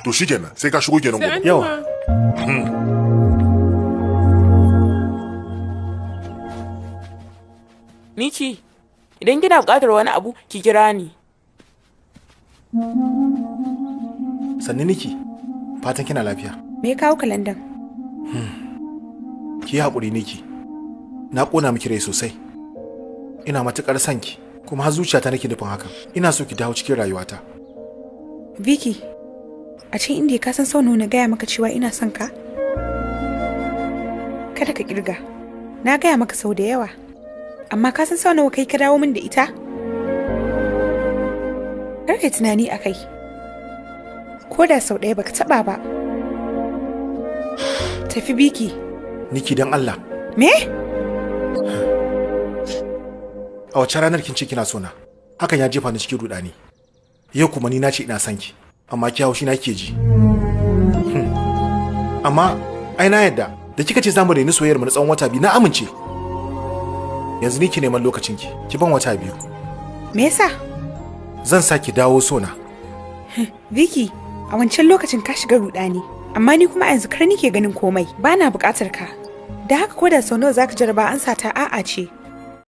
To shikenan sai ka shigo kenan gobe. Yawa. Miki, idan kina buƙatar wani abu ki kira ni. Sannu Niki, fatan kina lafiya. Me ya kawo ka London? Ki yi haƙuri Niki. Na ƙona miki rai sosai. Ina matuƙar son ki, kuma har zuciyata nake nufin hakan. Ina so ki dawo cikin rayuwata. Vicky, a cikin Indiya ka san sau nawa na gaya maka cewa ina son ka? Kada ka kirga. Na gaya maka sau da yawa. Amma ka san sau nawa kai ka dawo min da ita? Kar kai tunani a kai. Ko da sau ɗaya baka taɓa ba. Tafi Biki. Niki dan Allah. Me? A wace ranar kin ce kina so na? Hakan ya jefa ni cikin rudani. Yau kuma ni na ce ina son ki, amma ki haushi na ke ji. Amma ai na yadda da kika ce zamu reni soyayyar mu na tsawon wata biyu na amince. Yanzu ni ki neman lokacin ki, ki ban wata biyu. Me yasa? Zan sa ki dawo so na. Vicky, a wancan lokacin ka shiga rudani, amma ni kuma yanzu kar nike ganin komai. Bana buƙatar ka. Da haka ko da sau nawa zaka jaraba an sa ta a'a ce.